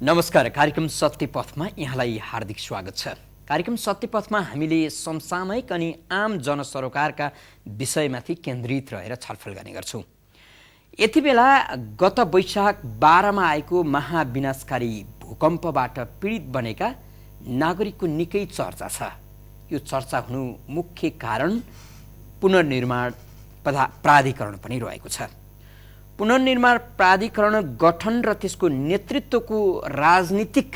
नमस्कार। कार्यक्रम सत्यपथमा यहाँलाई हार्दिक स्वागत छ। कार्यक्रम सत्यपथमा हामीले समसामयिक अनि आम जनसरोकारका विषयमाथि केन्द्रित रहेर छलफल गर्ने गर्छौँ। यति बेला गत वैशाख 12 मा आएको महाविनाशकारी भूकम्पबाट पीडित बनेका नागरिकको निकै चर्चा छ। यो चर्चा हुनु मुख्य कारण पुनर्निर्माण प्राधिकरण पनि रहेको छ। पुनर्निर्माण प्राधिकरण गठन र त्यसको नेतृत्वको राजनीतिक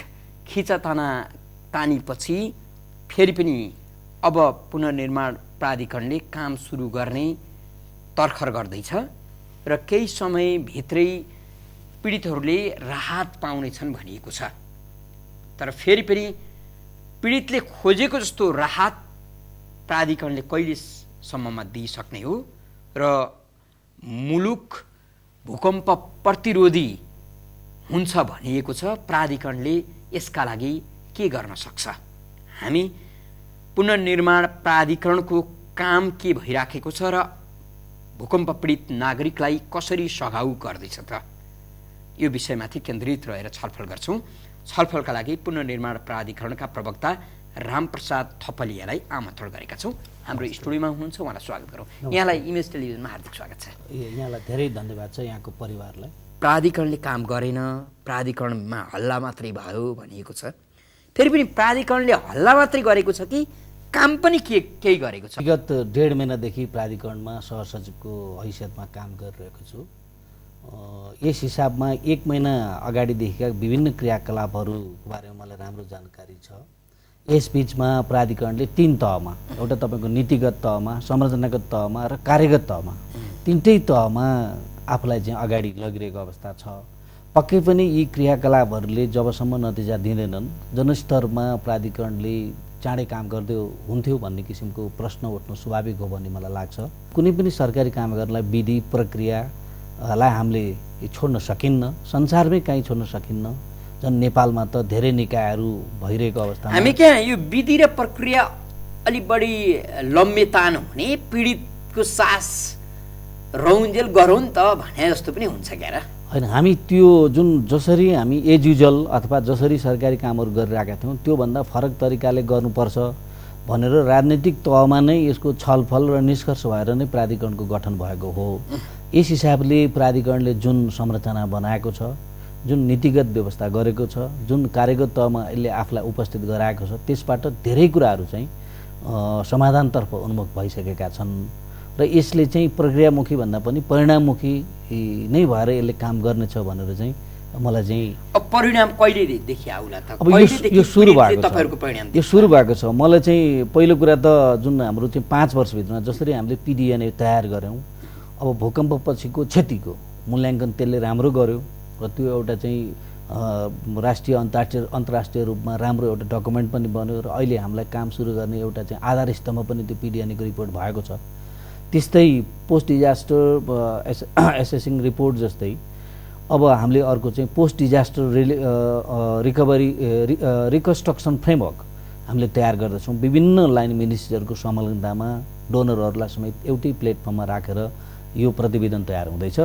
खिचातानीपछि फेरि पनि अब पुनर्निर्माण प्राधिकरणले काम सुरु गर्ने तर्खर गर्दैछ र केही समयभित्रै पीडितहरूले राहत पाउनेछन् भनिएको छ। तर फेरि पनि पीडितले खोजेको जस्तो राहत प्राधिकरणले कहिलेसम्ममा दिइसक्ने हो र मुलुक भूकम्प प्रतिरोधी हुन्छ भनिएको छ। प्राधिकरणले यसका लागि के गर्न सक्छ? हामी पुनर्निर्माण प्राधिकरणको काम के भइराखेको छ र भूकम्प पीडित नागरिकलाई कसरी सघाउ गर्दैछ त? यो विषयमाथि केन्द्रित रहेर छलफल गर्छौँ। छलफलका लागि पुनर्निर्माण प्राधिकरणका प्रवक्ता रामप्रसाद थपलियालाई आमन्त्रण गरेका छौँ। हाम्रो स्टुडियोमा हुनुहुन्छ, उहाँलाई स्वागत गरौँ। यहाँलाई इमेज टेलिभिजनमा हार्दिक स्वागत छ। यहाँलाई धेरै धन्यवाद छ, यहाँको परिवारलाई। प्राधिकरणले काम गरेन, प्राधिकरणमा हल्ला मात्रै भयो भनिएको छ। फेरि पनि प्राधिकरणले हल्ला मात्रै गरेको छ कि काम पनि केही गरेको छ? विगत 1.5 महिनादेखि प्राधिकरणमा सहसचिवको हैसियतमा काम गरिरहेको छु। यस हिसाबमा 1 महिना अगाडिदेखिका विभिन्न क्रियाकलापहरूको बारेमा मलाई राम्रो जानकारी छ। यस बीचमा प्राधिकरणले 3 तहमा, एउटा तपाईँको नीतिगत तहमा, संरचनागत तहमा र कार्यगत तहमा, तीनटै तहमा आफूलाई चाहिँ अगाडि लगिरहेको अवस्था छ। पक्कै पनि यी क्रियाकलापहरूले जबसम्म नतिजा दिँदैनन्, जनस्तरमा प्राधिकरणले चाँडै काम गर्दै हुन्थ्यो भन्ने किसिमको प्रश्न उठ्नु स्वाभाविक हो भन्ने मलाई लाग्छ। कुनै पनि सरकारी कामगरलाई विधि प्रक्रियालाई हामीले छोड्न सकिन्न, संसारमै कहीँ छोड्न सकिन्न। झन् नेपालमा त धेरै निकायहरू भइरहेको अवस्थामा हामी क्या यो विधि र प्रक्रिया अलि बढी लम्बेतान हुने, पीडितको सास रौन्जेल गरौँ त भने जस्तो पनि हुन्छ क्या र? होइन, हामी त्यो जसरी हामी एज युजल अथवा जसरी सरकारी कामहरू गरिरहेका थियौँ त्योभन्दा फरक तरिकाले गर्नुपर्छ भनेर राजनीतिक तहमा नै यसको छलफल र निष्कर्ष भएर नै प्राधिकरणको गठन भएको हो। यस हिसाबले प्राधिकरणले जुन संरचना बनाएको छ, जुन नीतिगत व्यवस्था गरेको छ, जुन कार्यगत तहमा यसले आफूलाई उपस्थित गराएको छ, त्यसबाट धेरै कुराहरू चाहिँ समाधानतर्फ उन्मुख भइसकेका छन् र यसले चाहिँ प्रक्रियामुखी भन्दा पनि परिणाममुखी नै भएर यसले काम गर्नेछ भनेर चाहिँ मलाई चाहिँ अब परिणाम कहिलेदेखि आउला त? अब यो सुरु भएको छ। मलाई चाहिँ पहिलो कुरा त जुन हाम्रो चाहिँ 5 वर्षभित्रमा जसरी हामीले पिडिएनए तयार गऱ्यौँ, अब भूकम्पपछिको क्षतिको मूल्याङ्कन त्यसले राम्रो गर्यो र त्यो एउटा चाहिँ राष्ट्रिय अन्तर्राष्ट्रिय रूपमा राम्रो एउटा डकुमेन्ट पनि बन्यो र अहिले हामीलाई काम सुरु गर्ने एउटा चाहिँ आधार स्तम्भ पनि त्यो पिडिएनएको रिपोर्ट भएको छ। त्यस्तै पोस्ट डिजास्टर एसेसिङ रिपोर्ट जस्तै अब हामीले अर्को चाहिँ post disaster recovery reconstruction framework हामीले तयार गर्दछौँ। विभिन्न लाइन मिनिस्ट्रीहरूको संलग्नतामा डोनरहरूलाई समेत एउटै प्लेटफर्ममा राखेर यो प्रतिवेदन तयार हुँदैछ।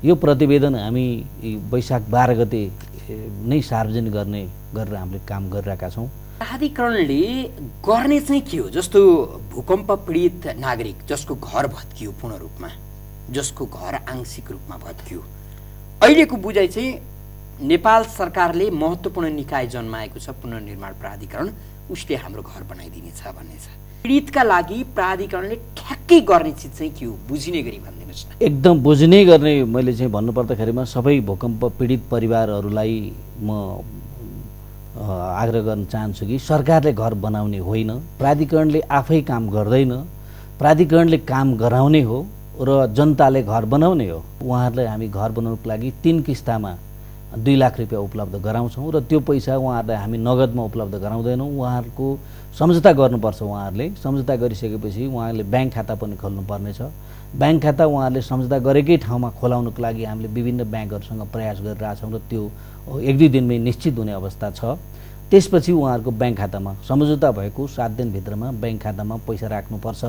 यो प्रतिवेदन हामी वैशाख 12 गते नै सार्वजनिक गरेर हामीले काम गरिरहेका छौँ। प्राधिकरणले गर्ने चाहिँ के हो? जस्तो भूकम्प पीडित नागरिक जसको घर भत्कियो, पूर्ण रूपमा जसको घर आंशिक रूपमा भत्कियो, अहिलेको बुझाइ चाहिँ नेपाल सरकारले महत्त्वपूर्ण निकाय जन्माएको छ पुनर्निर्माण प्राधिकरण, उसले हाम्रो घर बनाइदिनेछ भन्ने छ। पीडितका लागि प्राधिकरणले ठ्याक्कै गर्ने चिज चाहिँ के हो? बुझिने गरी भनिदिनुहोस् न। एकदम बुझ्ने गर्ने मैले चाहिँ भन्नुपर्दाखेरिमा सबै भूकम्प पीडित परिवारहरूलाई म आग्रह गर्न चाहन्छु कि सरकारले घर बनाउने होइन, प्राधिकरणले आफै काम गर्दैन, प्राधिकरणले काम गराउने हो र जनताले घर बनाउने हो। उहाँहरूलाई हामी घर बनाउनको लागि 3 किस्तामा 2 लाख रुपियाँ उपलब्ध गराउँछौँ र त्यो पैसा उहाँहरूलाई हामी नगदमा उपलब्ध गराउँदैनौँ। उहाँहरूको सम्झौता गर्नुपर्छ। उहाँहरूले सम्झौता गरिसकेपछि उहाँहरूले ब्याङ्क खाता पनि खोल्नुपर्नेछ। ब्याङ्क खाता उहाँहरूले सम्झौता गरेकै ठाउँमा खोलाउनको लागि हामीले विभिन्न ब्याङ्कहरूसँग प्रयास गरिरहेछौँ र त्यो 1-2 दिनमै निश्चित हुने अवस्था छ। त्यसपछि उहाँहरूको ब्याङ्क खातामा सम्झौता भएको 7 दिनभित्रमा ब्याङ्क खातामा पैसा राख्नुपर्छ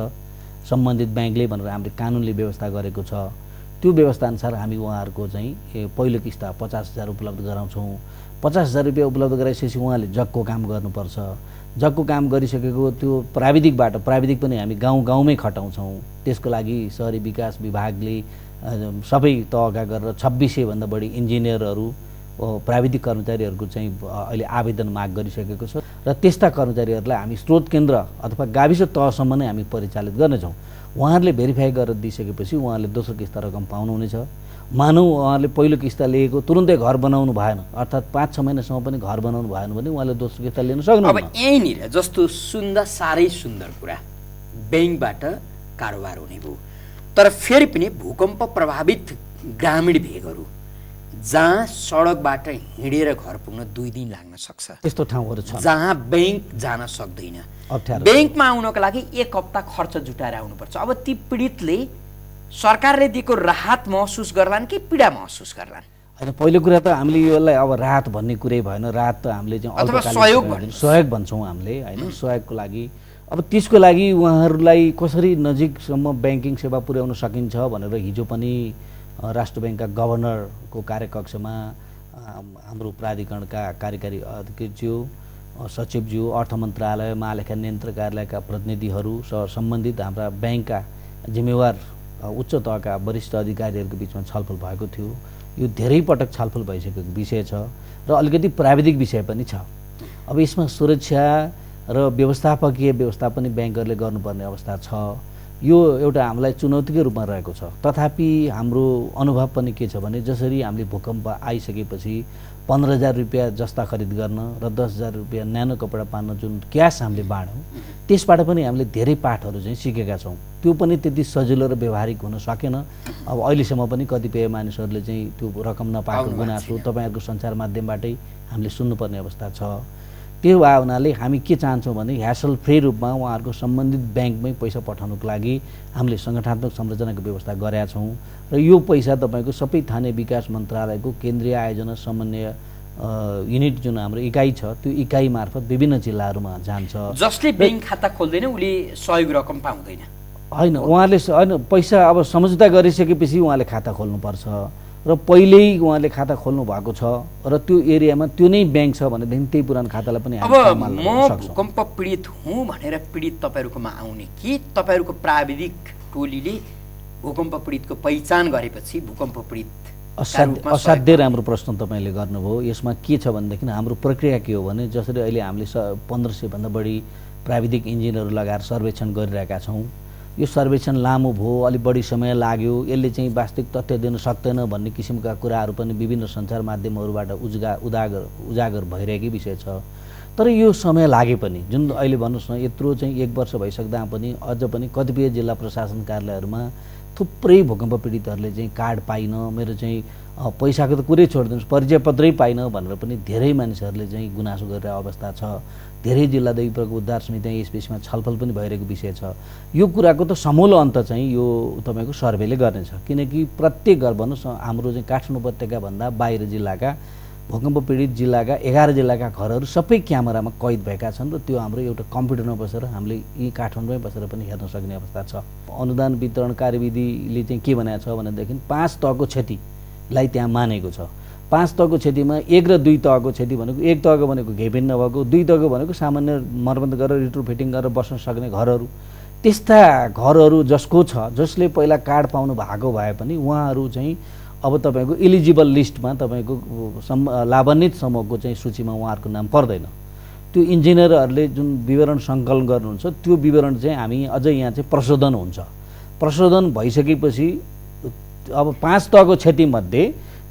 सम्बन्धित ब्याङ्कले भनेर हामीले कानुनले व्यवस्था गरेको छ। त्यो व्यवस्थाअनुसार हामी उहाँहरूको चाहिँ पहिलो किस्ता 50,000 उपलब्ध गराउँछौँ। 50,000 रुपियाँ उपलब्ध गराइसकेपछि उहाँले जगको काम गर्नुपर्छ। जगको काम गरिसकेको त्यो प्राविधिक पनि हामी गाउँमै खटाउँछौँ। त्यसको लागि शहरी विकास विभागले सबै तहका गरेर 2600 भन्दा बढी इन्जिनियरहरू प्राविधिक कर्मचारीहरूको चाहिँ अहिले आवेदन माग गरिसकेको छ र त्यस्ता कर्मचारीहरूलाई हामी स्रोत केन्द्र अथवा गाविस तहसम्म नै हामी परिचालित गर्नेछौँ। उहाँहरूले भेरिफाई गरेर दिइसकेपछि उहाँले दोस्रो किस्ता रकम पाउनुहुनेछ। मानौँ उहाँले पहिलो किस्ता लिएको तुरुन्तै घर बनाउनु भएन, अर्थात् 5-6 महिनासम्म पनि घर बनाउनु भएन भने उहाँले दोस्रो किस्ता लिन सक्नुहुन्न। अब यहीँनिर जस्तो साह्रै सुन्दर कुरा, ब्याङ्कबाट कारोबार हुने भयो, तर फेरि पनि भूकम्प प्रभावित ग्रामीण भेगहरू जहाँ सडकबाट हिँडेर घर पुग्न 2 दिन लाग्न सक्छ, त्यस्तो ठाउँहरू छ जहाँ ब्याङ्क जान सक्दैन, ब्याङ्कमा आउनको लागि 1 हप्ता खर्च जुटाएर आउनुपर्छ। अब ती पीडितले सरकारले दिएको राहत महसुस गर्लान् कि पीडा महसुस गर्लान्? होइन, पहिलो कुरा त हामीले यसलाई अब राहत भन्ने कुरै भएन। राहत त हामीले चाहिँ सहयोग भन्छौँ हामीले, होइन, सहयोगको लागि। अब त्यसको लागि उहाँहरूलाई कसरी नजिकसम्म ब्याङ्किङ सेवा पुर्याउन सकिन्छ भनेर हिजो पनि राष्ट्र ब्याङ्कका गभर्नरको कार्यकक्षमा हाम्रो प्राधिकरणका कार्यकारी अधिकृतज्यू, सचिवज्यू, अर्थ मन्त्रालय, महालेखा नियन्त्रक कार्यालयका प्रतिनिधिहरू सम्बन्धित हाम्रा ब्याङ्कका जिम्मेवार उच्च तहका वरिष्ठ अधिकारीहरूको बिचमा छलफल भएको थियो। यो धेरै पटक छलफल भइसकेको विषय छ र अलिकति प्राविधिक विषय पनि छ। अब यसमा सुरक्षा र व्यवस्थापकीय व्यवस्था पनि ब्याङ्करले गर्नुपर्ने अवस्था छ। यो एउटा हामीलाई चुनौतीकै रूपमा रहेको छ। तथापि हाम्रो अनुभव पनि के छ भने जसरी हामीले भूकम्प आइसकेपछि 15,000 रुपियाँ जस्ता खरिद गर्न र 10,000 रुपियाँ न्यानो कपडा पार्न जुन क्यास हामीले बाँड्यौँ, त्यसबाट पनि हामीले धेरै पाठहरू चाहिँ सिकेका छौँ। त्यो पनि त्यति सजिलो र व्यवहारिक हुन सकेन। अब अहिलेसम्म पनि कतिपय मानिसहरूले चाहिँ त्यो रकम नपाएको गुनासो तपाईँहरूको सञ्चार माध्यमबाटै हामीले सुन्नुपर्ने अवस्था छ। त्यो भए हुनाले हामी के चाहन्छौँ भने ह्यासल फ्री रूपमा उहाँहरूको सम्बन्धित ब्याङ्कमै पैसा पठाउनुको लागि हामीले सङ्गठनात्मक संरचनाको व्यवस्था गरेका छौँ र यो पैसा तपाईँको सबै थाने विकास मन्त्रालयको केन्द्रीय आयोजना समन्वय युनिट जुन हाम्रो इकाइ छ त्यो इकाइ मार्फत विभिन्न जिल्लाहरूमा जान्छ। जसले ब्याङ्क खाता खोल्दैन उसले सहयोग रकम पाउँदैन? होइन, उहाँले होइन, पैसा अब सम्झौता गरिसकेपछि उहाँले खाता खोल्नुपर्छ र पहिल्यै उहाँले खाता खोल्नु भएको छ र त्यो एरियामा त्यो नै ब्याङ्क छ भनेदेखि त्यही पुरानो खातालाई पनि अब म भूकम्प पीडित हुँ भनेर पीडित तपाईँहरूकोमा आउने कि तपाईँहरूको प्राविधिक टोलीले भूकम्प पीडितको पहिचान गरेपछि भूकम्प पीडित? असाध्यै राम्रो प्रश्न तपाईँले गर्नुभयो। यसमा के छ भनेदेखि हाम्रो प्रक्रिया के हो भने जसरी अहिले हामीले 1500 भन्दा बढी प्राविधिक इन्जिनियरहरू लगाएर सर्वेक्षण गरिरहेका छौँ। यो सर्वेक्षण लामो भयो, अलिक बढी समय लाग्यो, यसले चाहिँ वास्तविक तथ्य दिन सक्दैन भन्ने किसिमका कुराहरू पनि विभिन्न सञ्चार माध्यमहरूबाट उजागर भइरहेकै विषय छ। तर यो समय लागे पनि जुन अहिले भन्नुहोस् न यत्रो चाहिँ 1 वर्ष भइसक्दा पनि अझ पनि कतिपय जिल्ला प्रशासन कार्यालयहरूमा थुप्रै भूकम्प पीडितहरूले चाहिँ कार्ड पाइन, मेरो चाहिँ पैसाको त कुरै छोडिदिनुहोस्, परिचय पत्रै पाइन भनेर पनि धेरै मानिसहरूले चाहिँ गुनासो गरिरहेको अवस्था छ। धेरै जिल्ला दैविक उद्धार समिति यस विषयमा छलफल पनि भइरहेको विषय छ। यो कुराको त समूल अन्त चाहिँ यो तपाईँको सर्वेले गर्नेछ, किनकि प्रत्येक घर भन्नुहोस् न हाम्रो चाहिँ काठमाडौँ उपत्यकाभन्दा बाहिर जिल्लाका भूकम्प पीडित जिल्लाका 11 जिल्लाका घरहरू सबै क्यामेरामा कैद भएका छन् र त्यो हाम्रो एउटा कम्प्युटरमा बसेर हामीले यी काठमाडौँमै बसेर पनि हेर्न सक्ने अवस्था छ। अनुदान वितरण कार्यविधिले चाहिँ के भनेको छ भनेदेखि 5 तहको क्षतिलाई त्यहाँ मानेको छ। 5 तहको क्षतिमा 1 र 2 तहको क्षति भनेको 1 तहको भनेको घेपिन नभएको, 2 तहको भनेको सामान्य मर्मत गरेर रिट्रोफिटिङ गरेर बस्न सक्ने घरहरू। त्यस्ता घरहरू जसको छ, जसले पहिला कार्ड पाउनु भएको भए पनि उहाँहरू चाहिँ अब तपाईँको इलिजिबल लिस्टमा तपाईँको लाभान्वित समूहको चाहिँ सूचीमा उहाँहरूको नाम पर्दैन। त्यो इन्जिनियरहरूले जुन विवरण सङ्कलन गर्नुहुन्छ त्यो विवरण चाहिँ हामी अझै यहाँ चाहिँ प्रशोधन हुन्छ। प्रशोधन भइसकेपछि अब 5 तहको क्षतिमध्ये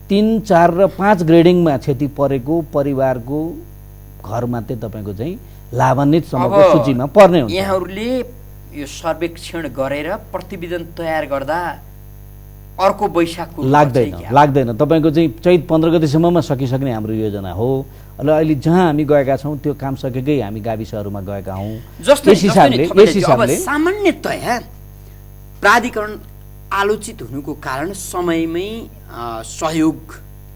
3, 4 र 5 ग्रेडिङमा क्षति परेको परिवारको घर मात्रै तपाईँको चाहिँ लाभान्वित समूहको सूचीमा पर्ने हुन्छ। यहाँहरूले यो सर्वेक्षण गरेर प्रतिवेदन तयार गर्दा अर्को वैशाखको लाग्दैन। तपाईँको चाहिँ चैत 15 गतेसम्ममा सकिसक्ने हाम्रो योजना हो। र अहिले जहाँ हामी गएका छौँ त्यो काम सकेकै हामी गाविसहरूमा गएका हौँ। यस हिसाबले सामान्यतया प्राधिकरण आलोचित हुनुको कारण समयमै सहयोग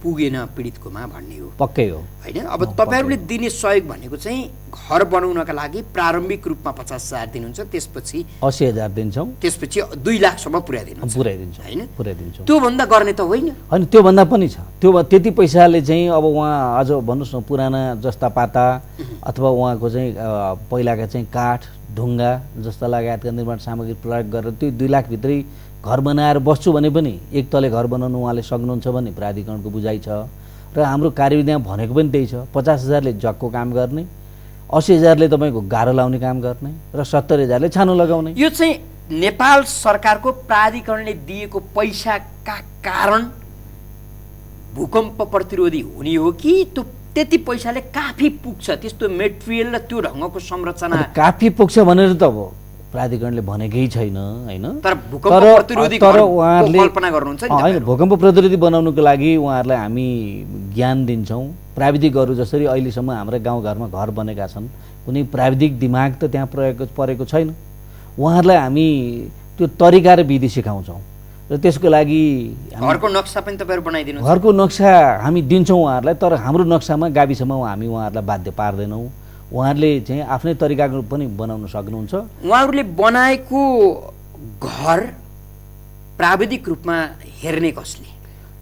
पुगेन पीडितकोमा भन्ने हो। पक्कै हो होइन। अब तपाईँहरूले दिने सहयोग भनेको चाहिँ घर बनाउनका लागि प्रारम्भिक रूपमा 50,000 दिनुहुन्छ, त्यसपछि 80,000 दिन्छौँ, त्यसपछि 2 लाखसम्म पुर्याइदिनुहुन्छ पुर्याइदिन्छौँ होइन, पुर्याइदिन्छौँ। त्योभन्दा गर्ने त होइन। होइन, त्योभन्दा पनि छ। त्यति पैसाले चाहिँ अब उहाँ अझ भन्नुहोस् न पुराना जस्ता पाता अथवा उहाँको चाहिँ पहिलाका चाहिँ काठ ढुङ्गा जस्ता लगायतका निर्माण सामग्री प्रयोग गरेर त्यो 2 लाखभित्रै घर बनाएर बस्छु भने पनि एक तले घर बनाउनु उहाँले सक्नुहुन्छ भने प्राधिकरणको बुझाइ छ र हाम्रो कार्यविधिमा भनेको पनि त्यही छ। 50,000ले जगको काम गर्ने, 80,000ले तपाईँको गाह्रो लाउने काम गर्ने र 70,000ले छानो लगाउने। यो चाहिँ नेपाल सरकारको प्राधिकरणले दिएको पैसाका कारण भूकम्प प्रतिरोधी हुने हो कि त्यो त्यति पैसाले काफी पुग्छ, त्यस्तो मेटेरियल र त्यो ढङ्गको संरचना काफी पुग्छ भनेर त अब प्राधिकरणले भनेकै छैन होइन। तर भूकम्प प्रतिरोधी उहाँहरूले कल्पना गर्नुहुन्छ नि होइन, भूकम्प प्रतिरोधी बनाउनुको लागि उहाँहरूलाई हामी ज्ञान दिन्छौँ। प्राविधिकहरू जसरी अहिलेसम्म हाम्रो गाउँघरमा घर बनेका छन्, कुनै प्राविधिक दिमाग त त्यहाँ परेको छैन। उहाँहरूलाई हामी त्यो तरिका र विधि सिकाउँछौँ र त्यसको लागि घरको नक्सा पनि तपाईँहरू बनाइदिनु। घरको नक्सा हामी दिन्छौँ उहाँहरूलाई, तर हाम्रो नक्सामा गाविसमा हामी उहाँहरूलाई बाध्य पार्दैनौँ। उहाँहरूले चाहिँ आफ्नै तरिकाको पनि बनाउन सक्नुहुन्छ। उहाँहरूले बनाएको घर प्राविधिक रूपमा हेर्ने कसले?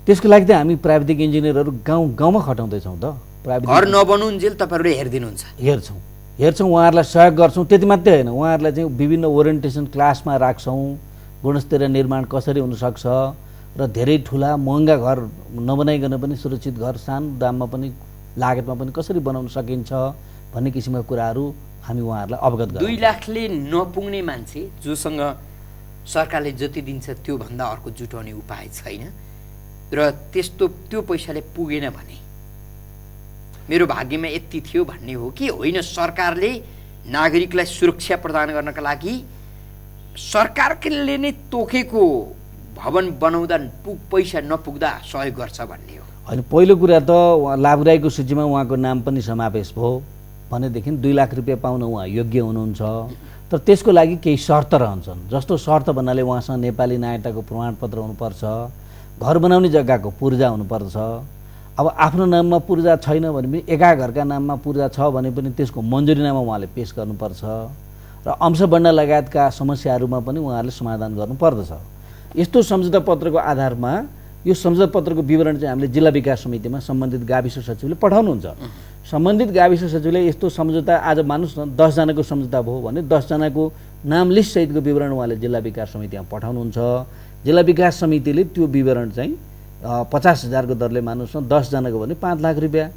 त्यसको लागि त हामी प्राविधिक इन्जिनियरहरू गाउँमा खटाउँदैछौँ त। घर नबनुन्जेल तपाईँहरूले हेरिदिनुहुन्छ? हेर्छौँ, उहाँहरूलाई सहयोग गर्छौँ। त्यति मात्रै होइन, उहाँहरूलाई चाहिँ विभिन्न ओरिएन्टेसन क्लासमा राख्छौँ। गुणस्तरीय निर्माण कसरी हुनसक्छ र धेरै ठुला महँगा घर नबनाइकन पनि सुरक्षित घर सानो दाममा पनि लागतमा पनि कसरी बनाउन सकिन्छ भन्ने किसिमका कुराहरू हामी उहाँहरूलाई अवगत गराउँछौँ। 2 लाखले नपुग्ने मान्छे जोसँग सरकारले जति दिन्छ त्योभन्दा अर्को जुटाउने उपाय छैन र त्यो पैसाले पुगेन भने मेरो भाग्यमा यति थियो भन्ने हो कि होइन? सरकारले नागरिकलाई सुरक्षा प्रदान गर्नका लागि सरकारले नै तोकेको भवन बनाउँदा पैसा नपुग्दा सहयोग गर्छ भन्ने हो होइन। पहिलो कुरा त लाभग्राहीको सूचीमा उहाँको नाम पनि समावेश भयो भनेदेखि 2 लाख रुपियाँ पाउन उहाँ योग्य हुनुहुन्छ। तर त्यसको लागि केही शर्त रहन्छन्। जस्तो शर्त भन्नाले उहाँसँग नेपाली नागरिकताको प्रमाणपत्र हुनुपर्छ, घर बनाउने जग्गाको पूर्जा हुनुपर्छ। अब आफ्नो नाममा पूर्जा छैन भने पनि एका घरका नाममा पूर्जा छ भने पनि त्यसको मन्जुरीनामा उहाँले पेश गर्नुपर्छ र अंशबन्ड लगायतका समस्याहरूमा पनि उहाँहरूले समाधान गर्नुपर्दछ। यस्तो सम्झौता पत्रको आधारमा यो सम्झौता पत्रको विवरण चाहिँ हामीले जिल्ला विकास समितिमा सम्बन्धित गाविस सचिवले पठाउनुहुन्छ। सम्बन्धित गाविस सचिवले यस्तो सम्झौता आज मानुस् न 10 जनाको सम्झौता भयो भने 10 जनाको नाम लिस्ट सहितको विवरण उहाँले जिल्ला विकास समितिमा पठाउनुहुन्छ। जिल्ला विकास समितिले त्यो विवरण चाहिँ 50,000 को दरले मानुस् न 10 जनाको भने 5 लाख रुपियाँ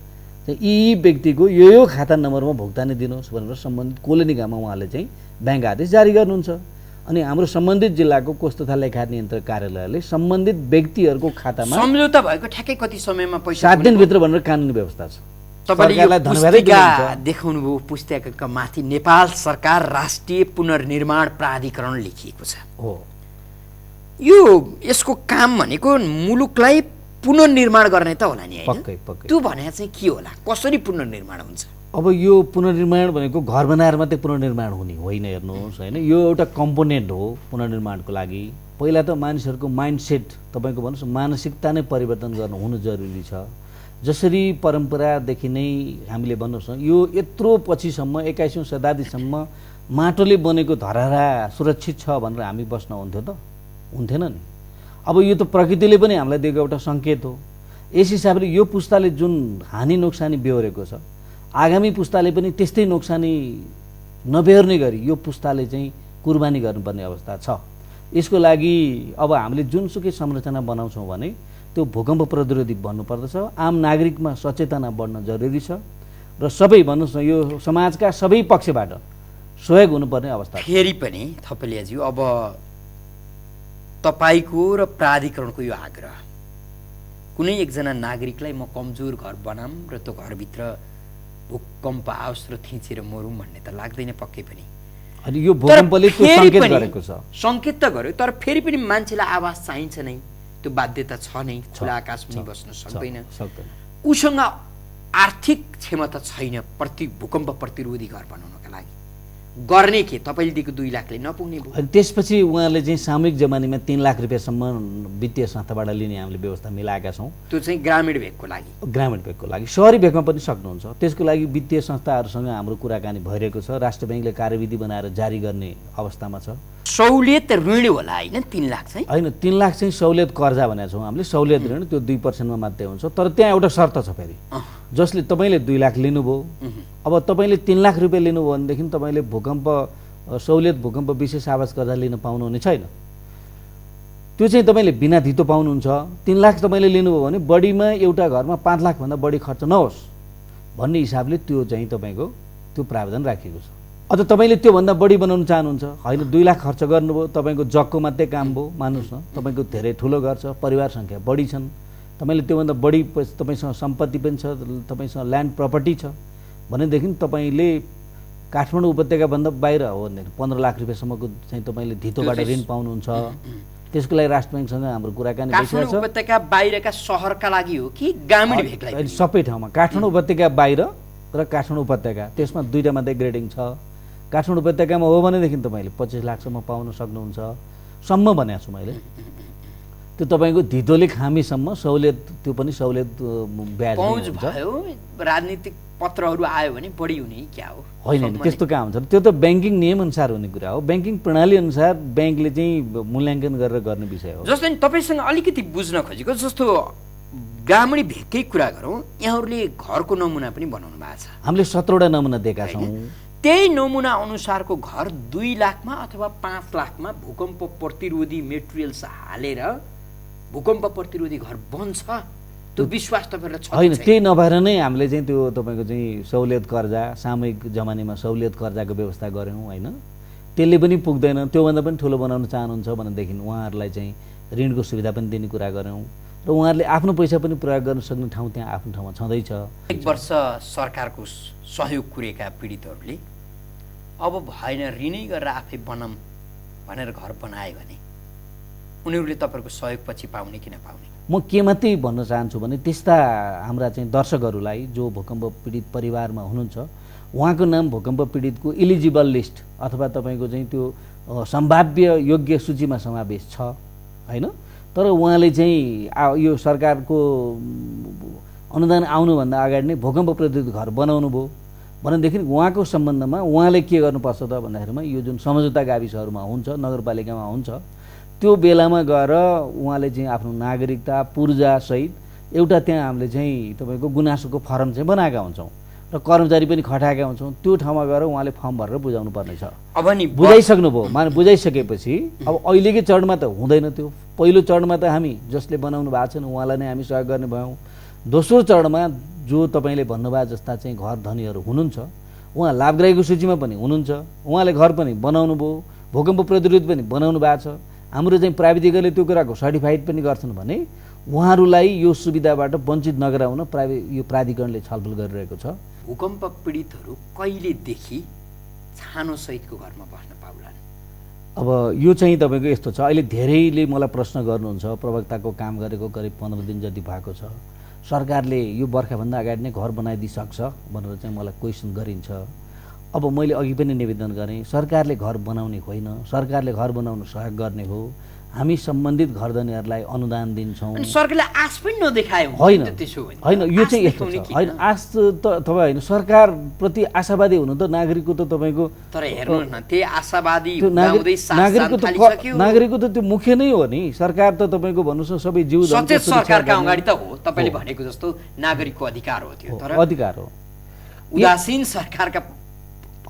चाहिँ यी व्यक्तिको यो खाता नम्बरमा भुक्तानी दिनुहोस् भनेर सम्बन्धित कोलोनीकामा उहाँले चाहिँ ब्याङ्क आदेश जारी गर्नुहुन्छ। अनि हाम्रो सम्बन्धित जिल्लाको कोष तथा लेखा नियन्त्रक कार्यालयले सम्बन्धित व्यक्तिहरूको खातामा सम्झौता भएको ठ्याक्कै कति समयमा पैसा 7 दिनभित्र भनेर कानुनी व्यवस्था छ। सरकारलाई धन्यवाद देखाउनु भयो। पुस्तिकाका माथि नेपाल सरकार राष्ट्रिय पुनर्निर्माण प्राधिकरण लेखिएको छ हो। यो यसको काम भनेको मुलुकलाई पुनर्निर्माण गर्ने त होला नि हैन? पक्कै। त्यो भने चाहिँ के होला? कसरी पुनर्निर्माण हुन्छ? अब यो पुनर्निर्माण भनेको घर बनाएर मात्रै पुनर्निर्माण हुने होइन। हेर्नुहोस् होइन, यो एउटा कम्पोनेन्ट हो पुनर्निर्माणको लागि। पहिला त मानिसहरूको माइन्डसेट तपाईँको भन्नुहोस् मानसिकता नै परिवर्तन गर्नु हुनु जरुरी छ। जसरी परम्परादेखि नै हामीले भन्नुहोस् न यो यत्रो पछिसम्म 21औं शताब्दीसम्म माटोले बनेको धरहरा सुरक्षित छ भनेर हामी बस्न हुन्थेन नि। अब यो त प्रकृतिले पनि हामीलाई दिएको एउटा सङ्केत हो। यस हिसाबले यो पुस्ताले जुन हानि नोक्सानी बेहोरेको छ, आगामी पुस्ताले पनि त्यस्तै नोक्सानी नबेहोर्ने गरी यो पुस्ताले चाहिँ कुर्बानी गर्नुपर्ने अवस्था छ। यसको लागि अब हामीले जुनसुकै संरचना बनाउँछौँ भने त्यो भूकम्प प्रतिरोधी बन्नुपर्दछ। आम नागरिकमा सचेतना बढ्न जरुरी छ र सबै भन्नुहोस् न यो समाजका सबै पक्षबाट सहयोग हुनुपर्ने अवस्था। फेरि पनि थपलियाज्यू, अब तपाईको र प्राधिकरणको यो आग्रह, कुनै एकजना नागरिकलाई म कमजोर घर बनाम र त्यो घरभित्र भूकम्प आओस् र थिचेर मरौँ भन्ने त लाग्दैन पक्कै पनि। अनि यो भूकम्पले त्यो सङ्केत गरेको छ। सङ्केत त गर्यो, तर फेरि पनि मान्छेलाई आवास चाहिन्छ नै, त्यो बाध्यता छ नै। खुला आकाशमा बस्न सक्दैन। उसँग आर्थिक क्षमता छैन भूकम्प प्रतिरोधी घर बनाउनका लागि। गर्ने के तपाईँले दिएको 2 लाखले नपुग्ने भयो। अनि त्यसपछि उहाँले चाहिँ सामूहिक जमानीमा 3 लाख रुपियाँसम्म वित्तीय संस्थाबाट लिने हामीले व्यवस्था मिलाएका छौँ। त्यो चाहिँ ग्रामीण भेगको लागि, ग्रामीण भेगको लागि। शहरी भेगमा पनि सक्नुहुन्छ। त्यसको लागि वित्तीय संस्थाहरूसँग हाम्रो कुराकानी भइरहेको छ। राष्ट्र ब्याङ्कले कार्यविधि बनाएर जारी गर्ने अवस्थामा छ। सहुलियत ऋण होला होइन 3 लाख चाहिँ? होइन, 3 लाख चाहिँ सहुलियत कर्जा भनेको छौँ हामीले। सहुलियत ऋण त्यो 2% मात्रै हुन्छ। तर त्यहाँ एउटा शर्त छ फेरि, जसले तपाईँले 2 लाख लिनुभयो, अब तपाईँले 3 लाख रुपियाँ लिनुभयो भनेदेखि तपाईँले सहुलियत भूकम्प विशेष आवास कर्जा लिन पाउनुहुने छैन। त्यो चाहिँ तपाईँले बिना धितो पाउनुहुन्छ। 3 लाख तपाईँले लिनुभयो भने बढीमा एउटा घरमा 5 लाखभन्दा बढी खर्च नहोस् भन्ने हिसाबले त्यो चाहिँ तपाईँको त्यो प्रावधान राखिएको छ। अझ तपाईँले त्योभन्दा बढी बनाउन चाहनुहुन्छ, होइन 2 लाख खर्च गर्नुभयो, तपाईँको जगको मात्रै काम भयो, मान्नुहोस् न, तपाईँको धेरै ठुलो घर छ, परिवार सङ्ख्या बढी छन्, तपाईँले त्योभन्दा बढी तपाईँसँग सम्पत्ति पनि छ, तपाईँसँग ल्यान्ड प्रपर्टी छ भनेदेखि तपाईँले काठमाडौँ उपत्यकाभन्दा बाहिर हो भने 15 लाख रुपियाँसम्मको चाहिँ तपाईँले धितोबाट ऋण पाउनुहुन्छ। त्यसको लागि राष्ट्र ब्याङ्कसँग हाम्रो कुराकानी भइसकेको छ। काठमाडौँ उपत्यका बाहिरका सहरका लागि हो कि ग्रामीण भेगलाई? सबै ठाउँमा, काठमाडौँ उपत्यका बाहिर र काठमाडौँ उपत्यका, त्यसमा 2टा मात्रै ग्रेडिङ छ। काठमाडौँ उपत्यकामा हो भनेदेखि तपाईँले 25 लाखसम्म पाउन सक्नुहुन्छ सम्म भनेको छु मैले। त्यो तपाईँको धितोले खामीसम्म सहुलियत, त्यो पनि सहुलियत ब्याज पहुँच भयो, राजनीतिक पत्रहरू आयो भने बढी हुने क्या हो? होइन, त्यस्तो कहाँ हुन्छ? त्यो त ब्याङ्किङ नियम अनुसार हुने कुरा हो। ब्याङ्किङ प्रणाली अनुसार ब्याङ्कले चाहिँ मूल्याङ्कन गरेर गर्ने विषय हो। जस्तो तपाईँसँग अलिकति बुझ्न खोजेको, जस्तो ग्रामीण भेगकै कुरा गरौँ, यहाँहरूले घरको नमुना पनि बनाउनु भएको छ। हामीले 17वटा नमुना दिएका छौँ। त्यही नमुना अनुसारको घर 2 लाखमा अथवा 5 लाखमा भूकम्प प्रतिरोधी मेटेरियल्स हालेर भूकम्प प्रतिरोधी घर बन्छ, त्यो विश्वास तपाईँलाई छ? होइन, त्यही नभएर नै हामीले चाहिँ त्यो तपाईँको चाहिँ सहुलियत कर्जा, सामूहिक जमानीमा सहुलियत कर्जाको व्यवस्था गऱ्यौँ होइन। त्यसले पनि पुग्दैन, त्योभन्दा पनि ठुलो बनाउन चाहनुहुन्छ भनेदेखि उहाँहरूलाई चाहिँ ऋणको सुविधा पनि दिने कुरा गऱ्यौँ र उहाँहरूले आफ्नो पैसा पनि प्रयोग गर्न सक्ने ठाउँ त्यहाँ आफ्नो ठाउँमा छँदैछ। 1 वर्ष सरकारको सहयोग कुरेका पीडितहरूले अब भएन ऋणै गरेर आफै बनाऊँ भनेर घर बनायो भने उनीहरूले तपाईँको सहयोग पछि पाउने कि नपाउने? म के मात्रै भन्न चाहन्छु भने त्यस्ता हाम्रा चाहिँ दर्शकहरूलाई जो भूकम्प पीडित परिवारमा हुनुहुन्छ, उहाँको नाम भूकम्प पीडितको इलिजिबल लिस्ट अथवा तपाईँको चाहिँ त्यो सम्भाव्य योग्य सूचीमा समावेश छ होइन। तर उहाँले चाहिँ यो सरकारको अनुदान आउनुभन्दा अगाडि नै भूकम्प प्रतिरोधी घर बनाउनु भयो भनेदेखि उहाँको सम्बन्धमा उहाँले के गर्नुपर्छ त भन्दाखेरिमा यो जुन सम्झौता गाविसहरूमा हुन्छ, नगरपालिकामा हुन्छ, त्यो बेलामा गएर उहाँले चाहिँ आफ्नो नागरिकता पूर्जासहित एउटा त्यहाँ हामीले चाहिँ तपाईँको गुनासोको फर्म चाहिँ बनाएका हुन्छौँ र कर्मचारी पनि खटाएका हुन्छौँ। त्यो ठाउँमा गएर उहाँले फर्म भरेर बुझाउनु पर्नेछ। अब नि बुझाइसक्नुभयो, बुझाइसकेपछि अब अहिलेकै चरणमा त हुँदैन त्यो। पहिलो चरणमा त हामी जसले बनाउनु भएको छैन उहाँलाई नै हामी सहयोग गर्ने भयौँ। दोस्रो चरणमा जो तपाईँले भन्नुभयो जस्ता चाहिँ घर धनीहरू हुनुहुन्छ, उहाँ लाभग्राहीको सूचीमा पनि हुनुहुन्छ, उहाँले घर पनि बनाउनु भयो, भूकम्प प्रतिरोध पनि बनाउनु भएको छ, हाम्रो चाहिँ प्राविधिकले त्यो कुराको सर्टिफाइड पनि गर्छन् भने उहाँहरूलाई यो सुविधाबाट वञ्चित नगराउन यो प्राधिकरणले छलफल गरिरहेको छ। भूकम्प पीडितहरू कहिलेदेखि छानोसहितको घरमा बस्न पाउलान्? अब यो चाहिँ तपाईँको यस्तो छ, अहिले धेरैले मलाई प्रश्न गर्नुहुन्छ, प्रवक्ताको काम गरेको करिब 15 दिन जति भएको छ, सरकारले यो बर्खाभन्दा अगाडि नै घर बनाइदिइसक्छ भनेर चाहिँ मलाई क्वेसन गरिन्छ। अब मैले अघि पनि निवेदन गरेँ, सरकारले घर बनाउने होइन, सरकारले घर बनाउन सहयोग गर्ने हो। हामी सम्बन्धित घरधनीहरूलाई अनुदान दिन्छौँ। सरकारले आश पनि नदेखायो होइन होइन, यो चाहिँ यस्तो छ होइन, आश त तपाईँ होइन, सरकारप्रति आशावादी हुनु त नागरिकको त तपाईँको, तर हेर्नुहोस् न त्यही आशावादी नागरिकको त त्यो मुख्य नै हो नि। सरकार त तपाईँको भन्नुहोस् न सबै जीव सचेत सरकारका अगाडि त हो, तपाईँले भनेको जस्तो नागरिकको अधिकार हो त्यो, तर अधिकार हो। उदासीन सरकारका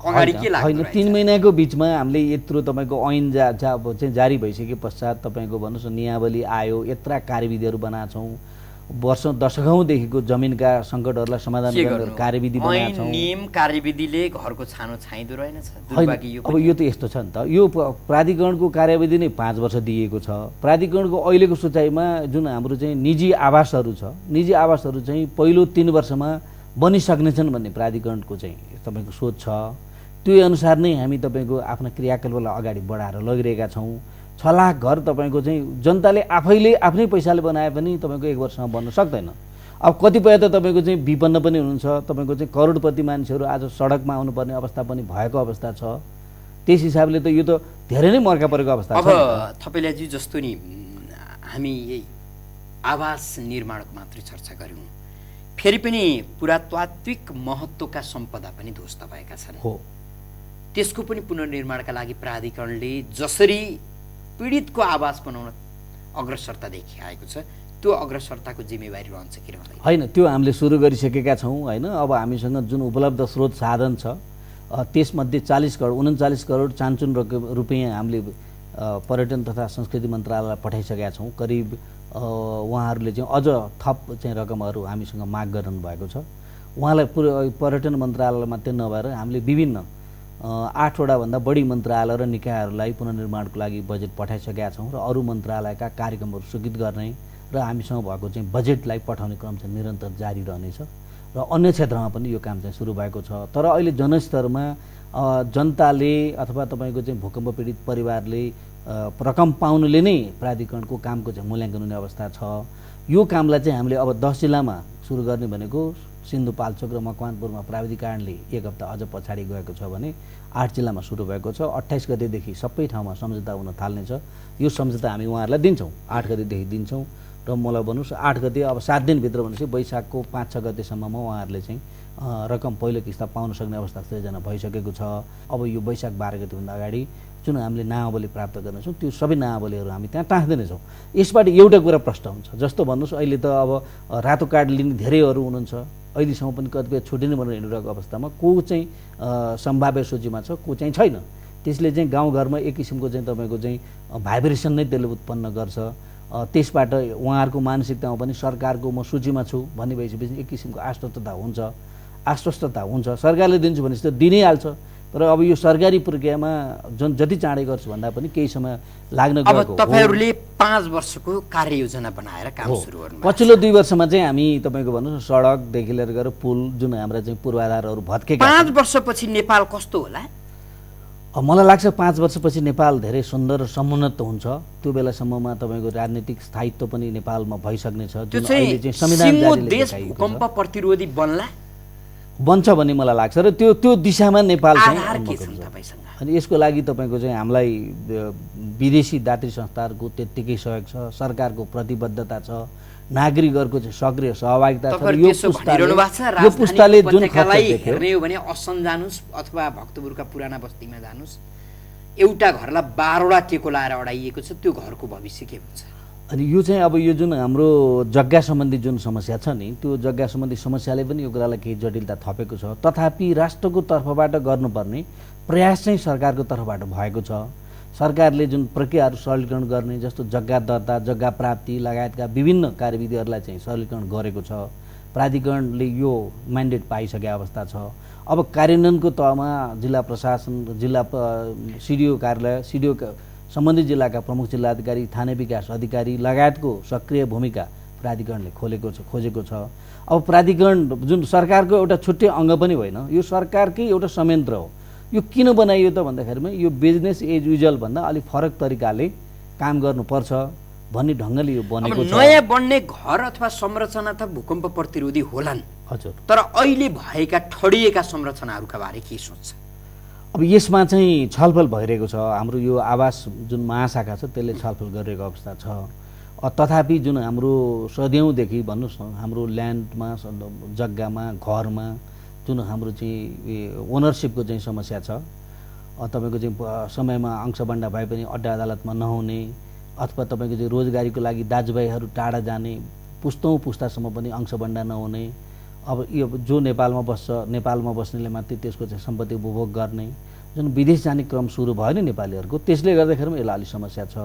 अगाडि के लाग्छ? 3 महिनाको बिचमा हामीले यत्रो तपाईँको ऐन चाहिँ जारी भइसके पश्चात तपाईँको भन्नुहोस् न नियावली आयो, यत्रा कार्यविधिहरू बनाएको छौँ, दशकौँदेखिको जमिनका सङ्कटहरूलाई समाधान गर्ने कार्यविधि बनाएको छौँ। नियम कार्यविधिले घरको छानो छाइदो रहेनछ। अब यो त यस्तो छ नि त, यो प्राधिकरणको कार्यविधि नै 5 वर्ष दिएको छ। प्राधिकरणको अहिलेको सोचाइमा जुन हाम्रो चाहिँ निजी आवासहरू छ, निजी आवासहरू चाहिँ पहिलो 3 वर्षमा बनिसक्नेछन् भन्ने प्राधिकरणको चाहिँ तपाईँको सोच छ। त्यो अनुसार नै हामी तपाईँको आफ्ना क्रियाकलापलाई अगाडि बढाएर लगिरहेका छौँ। 6 लाख घर तपाईँको चाहिँ जनताले आफैले आफ्नै पैसाले बनाए पनि तपाईँको 1 वर्षमा बन्न सक्दैन। अब कतिपय त तपाईँको चाहिँ विपन्न पनि हुनुहुन्छ, तपाईँको चाहिँ करोडपति मान्छेहरू आज सडकमा आउनुपर्ने अवस्था पनि भएको अवस्था छ। त्यस हिसाबले त यो त धेरै नै मर्का परेको अवस्था अब छ। थपेलाजी जस्तो नि हामी यही आवास निर्माणको मात्रै चर्चा गऱ्यौँ, फेरि पनि पुरातात्विक महत्त्वका सम्पदा पनि ध्वस्त भएका छन्। हो, त्यसको पनि पुनर्निर्माणका लागि प्राधिकरणले जसरी पीडितको आवास बनाउन अग्रसरता देखाएको छ, त्यो अग्रसरताको जिम्मेवारी रहन्छ कि रहँदैन? होइन, त्यो हामीले सुरु गरिसकेका छौँ होइन। अब हामीसँग जुन उपलब्ध स्रोत साधन छ त्यसमध्ये 40 करोड 39 करोड चान्चुन रुपियाँ हामीले पर्यटन तथा संस्कृति मन्त्रालयलाई पठाइसकेका छौँ। करिब उहाँहरूले चाहिँ अझ थप चाहिँ रकमहरू हामीसँग माग गर्नु भएको छ। उहाँलाई पर्यटन मन्त्रालय मात्रै नभएर हामीले विभिन्न 8 वटाभन्दा बढी मन्त्रालय र निकायहरूलाई पुनर्निर्माणको लागि बजेट पठाइसकेका छौँ र अरू मन्त्रालयका कार्यक्रमहरू स्वीकृत गर्ने र हामीसँग भएको चाहिँ बजेटलाई पठाउने क्रम चाहिँ निरन्तर जारी रहनेछ र अन्य क्षेत्रमा पनि यो काम चाहिँ सुरु भएको छ। तर अहिले जनस्तरमा जनताले अथवा तपाईँको चाहिँ भूकम्प पीडित परिवारले रकम पाउनुले नै प्राधिकरणको कामको चाहिँ मूल्याङ्कन हुने अवस्था छ। यो कामलाई चाहिँ हामीले अब 10 जिल्लामा सुरु गर्ने भनेको सिन्धुपाल्चोक र मकवानपुरमा प्राधिकरणले 1 हप्ता अझ पछाडि गएको छ भने 8 जिल्लामा सुरु भएको छ। 28 गतेदेखि सबै ठाउँमा सम्झौता हुन थाल्नेछ। यो सम्झौता हामी उहाँहरूलाई दिन्छौँ, 8 गतेदेखि दिन्छौँ र मलाई भन्नुहोस् 8 गते अब 7 दिनभित्र भनेपछि वैशाखको 5-6 गतेसम्ममा उहाँहरूले चाहिँ रकम पहिलो किस्ता पाउन सक्ने अवस्था सृजना भइसकेको छ। अब यो वैशाख 12 गतेभन्दा अगाडि जुन हामीले नामावली प्राप्त गर्नेछौँ त्यो सबै नामावलीहरू हामी त्यहाँ टाँस्दैछौँ। यसबाट एउटा कुरा प्रश्न हुन्छ, जस्तो भन्नुहोस् अहिले त अब रातो कार्ड लिने धेरैहरू हुनुहुन्छ, अहिलेसम्म पनि कतिपय छुट्टी नै भनेर हिँडिरहेको अवस्थामा को चाहिँ सम्भाव्य सूचीमा छ, को चाहिँ छैन। त्यसले चाहिँ गाउँघरमा एक किसिमको चाहिँ तपाईँको चाहिँ भाइब्रेसन नै त्यसले उत्पन्न गर्छ। त्यसबाट उहाँहरूको मानसिकतामा पनि सरकारको म सूचीमा छु भन्ने भइसकेपछि एक किसिमको आश्वस्तता हुन्छ। सरकारले दिन्छु भनेपछि त दिनै हाल्छ। तर अब यो सरकारी प्रक्रियामा जति चाँडै गर्छु भन्दा पनि केही समय लाग्न गएको। अब तपाईहरुले 5 वर्षको कार्ययोजना बनाएर काम सुरु गर्नु। पछिल्लो 2 वर्षमा चाहिँ हामी तपाईँको भन्नुहोस् सडकदेखि लिएर गएर पुल जुन हाम्रा चाहिँ पूर्वाधारहरू भत्केका 5 वर्षपछि नेपाल कस्तो होला? मलाई लाग्छ 5 वर्षपछि नेपाल धेरै सुन्दर र समुन्नत हुन्छ। त्यो बेलासम्ममा तपाईँको राजनीतिक स्थायित्व पनि नेपालमा भइसक्ने छ। जुन अहिले चाहिँ संविधान जारीले देश भूकम्प प्रतिरोधी बन्छ भन्ने मलाई लाग्छ र त्यो दिशामा नेपाल चाहिँ अनि यसको लागि तपाईँको चाहिँ हामीलाई विदेशी दात्री संस्थाहरूको त्यत्तिकै सहयोग छ, सरकारको प्रतिबद्धता छ, नागरिकहरूको चाहिँ सक्रिय सहभागिता छ। यो पुस्ताले जुन हेर्ने हो भने असन जानुस् अथवा भक्तपुरका पुराना बस्तीमा जानुस्, एउटा घरलाई 12 वटा टेको लाएर अडाइएको छ, त्यो घरको भविष्य के हुन्छ? अनि यो चाहिँ अब यो जुन हाम्रो जग्गा सम्बन्धी जुन समस्या छ नि, त्यो जग्गा सम्बन्धी समस्याले पनि यो कुरालाई केही जटिलता थपेको छ। तथापि राष्ट्रको तर्फबाट गर्नुपर्ने प्रयास चाहिँ सरकारको तर्फबाट भएको छ। सरकारले जुन प्रक्रियाहरू सरलीकरण गर्ने जस्तो जग्गा दर्ता, जग्गा प्राप्ति लगायतका विभिन्न कार्यविधिहरूलाई चाहिँ सरलीकरण गरेको छ। प्राधिकरणले यो म्यान्डेट पाइसकेको अवस्था छ। अब कार्यान्वयनको तहमा जिल्ला प्रशासन, जिल्ला सिडिओ कार्यालय, सिडिओ सम्बन्धित जिल्लाका प्रमुख जिल्लाधिकारी, थाना विकास अधिकारी लगायतको सक्रिय भूमिका प्राधिकरणले खोजेको छ। अब प्राधिकरण जुन सरकारको एउटा छुट्टै अङ्ग पनि होइन, यो सरकारकै एउटा संयन्त्र हो। यो किन बनाइयो त भन्दाखेरिमा यो बिजनेस एज युजुअल भन्दा अलिक फरक तरिकाले काम गर्नुपर्छ भन्ने ढङ्गले यो बनेको छ। नयाँ बन्ने घर अथवा संरचना त भूकम्प प्रतिरोधी होलान्, हजुर, तर अहिले भएका ठडिएका संरचनाहरूका बारे के सोच्छ? अब यसमा चाहिँ छलफल भइरहेको छ। हाम्रो यो आवास जुन महाशाखा छ त्यसले छलफल गरिरहेको अवस्था छ। तथापि जुन हाम्रो सदैवदेखि भन्नुहोस् न हाम्रो ल्यान्डमा, जग्गामा, घरमा जुन हाम्रो चाहिँ ओनरसिपको चाहिँ समस्या छ, तपाईँको चाहिँ समयमा अंशबन्डा भए पनि अड्डा अदालतमा नहुने अथवा तपाईँको चाहिँ रोजगारीको लागि दाजुभाइहरू टाढा जाने, पुस्तौँ पुस्तासम्म पनि अंशबन्डा नहुने, अब यो जो नेपालमा बस्छ, नेपालमा बस्नेले मात्रै त्यसको चाहिँ सम्पत्ति उपभोग गर्ने जुन विदेश जाने क्रम सुरु भयो नि नेपालीहरूको, त्यसले गर्दाखेरि पनि यसलाई अलिक समस्या छ।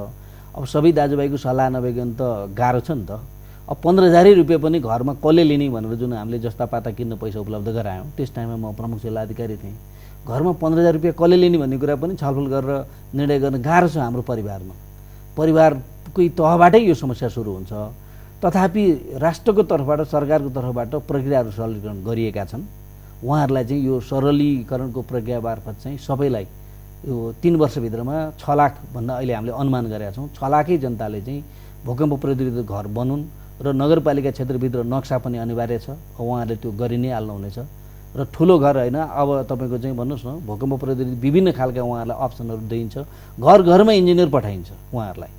अब सबै दाजुभाइको सल्लाह नभइकन त गाह्रो छ नि त। अब 15,000 रुपियाँ पनि घरमा कसले लिने भनेर जुन हामीले जस्ता पाता किन्न पैसा उपलब्ध गरायौँ, त्यस टाइममा म प्रमुख जिल्लाधिकारी थिएँ। घरमा 15,000 रुपियाँ कसले लिने भन्ने कुरा पनि छलफल गरेर निर्णय गर्न गाह्रो छ हाम्रो परिवारमा। परिवारकै तहबाटै यो समस्या सुरु हुन्छ। तथापि राष्ट्रको तर्फबाट, सरकारको तर्फबाट प्रक्रियाहरू सरलीकरण गरिएका छन्। उहाँहरूलाई चाहिँ यो सरलीकरणको प्रक्रिया मार्फत चाहिँ सबैलाई यो 3 वर्षभित्रमा 6 लाख भन्दा अहिले हामीले अनुमान गरेका छौँ, 6 लाखै जनताले चाहिँ भूकम्प प्रतिरोधी घर बनुन् र नगरपालिका क्षेत्रभित्र नक्सा पनि अनिवार्य छ। उहाँहरूले त्यो गरि नै हाल्नुहुनेछ र र ठुलो घर होइन। अब तपाईँको चाहिँ भन्नुहोस् न भूकम्प प्रतिरोधी विभिन्न खालका उहाँहरूलाई अप्सनहरू दिइन्छ, घर घरमा इन्जिनियर पठाइन्छ उहाँहरूलाई।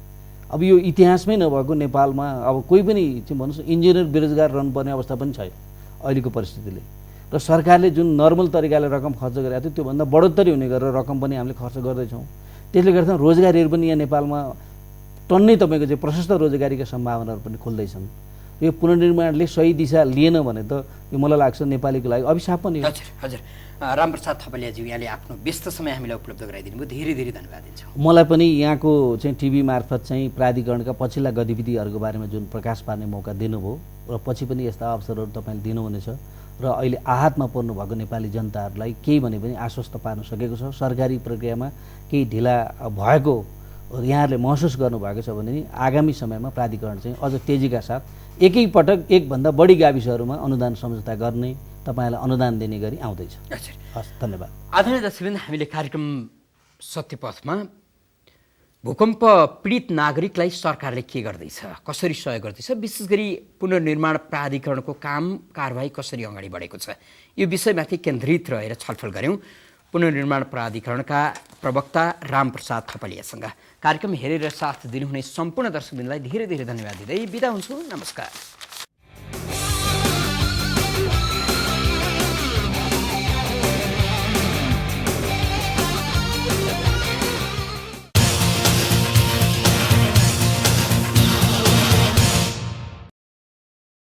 अब यो इतिहासमै नभएको नेपालमा अब कोही पनि चाहिँ भन्नुहोस् न इन्जिनियर बेरोजगार रहनुपर्ने अवस्था पनि छैन अहिलेको परिस्थितिले। र सरकारले जुन नर्मल तरिकाले रकम खर्च गरेको थियो त्योभन्दा बढोत्तरी हुने गरेर रकम पनि हामीले खर्च गर्दैछौँ। त्यसले गर्दा रोजगारीहरू पनि यहाँ नेपालमा टन्नै तपाईँको चाहिँ प्रशस्त रोजगारीका सम्भावनाहरू पनि खुल्दैछन्। यो पुनर्निर्माणले सही दिशा लिएन भने त यो मलाई लाग्छ नेपालीको लागि अभिशाप पनि हो। हजुर हजुर, रामप्रसाद थपलियाज्यू, यहाँले आफ्नो व्यस्त समय हामीलाई उपलब्ध गराइदिनु भयो, धेरै धेरै धन्यवाद दिन्छौँ। मलाई पनि यहाँको चाहिँ टिभी मार्फत चाहिँ प्राधिकरणका पछिल्ला गतिविधिहरूको बारेमा जुन प्रकाश पार्ने मौका दिनुभयो र पछि पनि यस्ता अवसरहरू तपाईँले दिनुहुनेछ र अहिले आहतमा पर्नु भएको नेपाली जनताहरूलाई केही भने पनि आश्वस्त पार्न सकेको छ। सरकारी प्रक्रियामा केही ढिला भएको यहाँहरूले महसुस गर्नुभएको छ भने आगामी समयमा प्राधिकरण चाहिँ अझ तेजीका साथ एकैपटक एकभन्दा बढी गाविसहरूमा अनुदान सम्झौता गर्ने, तपाईँलाई अनुदान दिने गरी आउँदैछ। हजुर, हस्, धन्यवाद। आदरणीय दर्शकवृन्द, हामीले कार्यक्रम सत्यपथमा भूकम्प पीडित नागरिकलाई सरकारले के गर्दैछ, कसरी सहयोग गर्दैछ, विशेष गरी पुनर्निर्माण प्राधिकरणको काम कारबाही कसरी अगाडि बढेको छ, यो विषयमाथि केन्द्रित रहेर छलफल गऱ्यौँ पुनर्निर्माण प्राधिकरणका प्रवक्ता रामप्रसाद थपलियासँग। कार्यक्रम हेरेर साथ दिनुहुने सम्पूर्ण दर्शकवृन्दलाई धेरै धेरै धन्यवाद दिँदै बिदा हुन्छु। नमस्कार।